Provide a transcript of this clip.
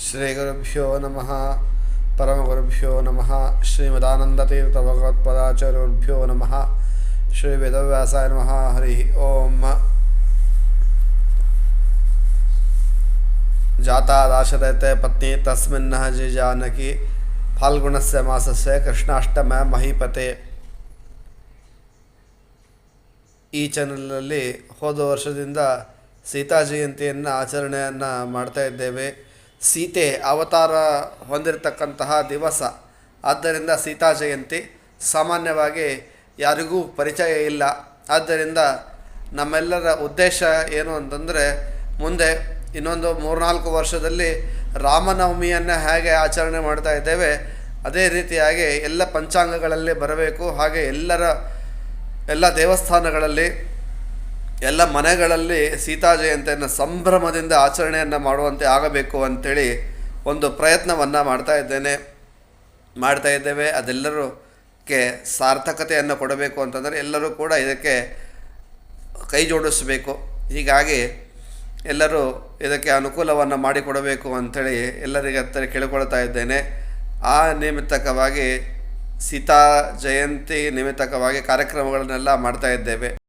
ಶ್ರೀಗುರುಭ್ಯೋ ನಮಃ ಪರಮಗುರುಭ್ಯೋ ನಮಃ ಶ್ರೀಮದಾನಂದತೀರ್ಥಭಗವತ್ಪದಾಚಾರ್ಯಗುರುಭ್ಯೋ ನಮಃ ಶ್ರೀ ವೇದವ್ಯಾಸಾಯ ನಮಃ ಹರಿ ಓಂ ಜಾತಾ ದಾಶರತೆ ಪತ್ನಿ ತಸ್ಮಿನ್ನಃ ಜಿ ಜಾನಕಿ ಫಾಲ್ಗುಣಸ್ಯ ಮಾಸಸ್ಯ ಕೃಷ್ಣಾಷ್ಟಮ ಮಹೀಪತೆ. ಈ ಚಾನಲಲ್ಲಿ ಹೋದ ವರ್ಷದಿಂದ ಸೀತಾ ಜಯಂತಿಯನ್ನು ಆಚರಣೆಯನ್ನು ಮಾಡ್ತಾ ಇದ್ದೇವೆ. ಸೀತೆ ಅವತಾರ ಹೊಂದಿರತಕ್ಕಂತಹ ದಿವಸ, ಆದ್ದರಿಂದ ಸೀತಾ ಜಯಂತಿ ಸಾಮಾನ್ಯವಾಗಿ ಯಾರಿಗೂ ಪರಿಚಯ ಇಲ್ಲ. ಆದ್ದರಿಂದ ನಮ್ಮೆಲ್ಲರ ಉದ್ದೇಶ ಏನು ಅಂತಂದರೆ, ಮುಂದೆ ಇನ್ನೊಂದು 3-4 ವರ್ಷದಲ್ಲಿ ರಾಮನವಮಿಯನ್ನು ಹೇಗೆ ಆಚರಣೆ ಮಾಡ್ತಾ ಇದ್ದೇವೆ ಅದೇ ರೀತಿಯಾಗಿ ಎಲ್ಲ ಪಂಚಾಂಗಗಳಲ್ಲಿ ಬರಬೇಕು. ಹಾಗೆ ಎಲ್ಲ ದೇವಸ್ಥಾನಗಳಲ್ಲಿ, ಎಲ್ಲ ಮನೆಗಳಲ್ಲಿ ಸೀತಾ ಜಯಂತಿಯನ್ನು ಸಂಭ್ರಮದಿಂದ ಆಚರಣೆಯನ್ನು ಮಾಡುವಂತೆ ಆಗಬೇಕು ಅಂಥೇಳಿ ಒಂದು ಪ್ರಯತ್ನವನ್ನು ಮಾಡ್ತಾ ಇದ್ದೇವೆ. ಅದೆಲ್ಲರಿಗೆ ಸಾರ್ಥಕತೆಯನ್ನು ಕೊಡಬೇಕು ಅಂತಂದರೆ ಎಲ್ಲರೂ ಕೂಡ ಇದಕ್ಕೆ ಕೈ ಜೋಡಿಸಬೇಕು. ಹೀಗಾಗಿ ಎಲ್ಲರೂ ಇದಕ್ಕೆ ಅನುಕೂಲವನ್ನು ಮಾಡಿಕೊಡಬೇಕು ಅಂಥೇಳಿ ಎಲ್ಲರಿಗೆ ಹತ್ತಿರ ಕೇಳಿಕೊಳ್ತಾ ಇದ್ದೇನೆ. ಆ ನಿಮಿತ್ತಕವಾಗಿ ಸೀತಾ ಜಯಂತಿ ನಿಮಿತ್ತಕವಾಗಿ ಕಾರ್ಯಕ್ರಮಗಳನ್ನೆಲ್ಲ ಮಾಡ್ತಾ ಇದ್ದೇವೆ.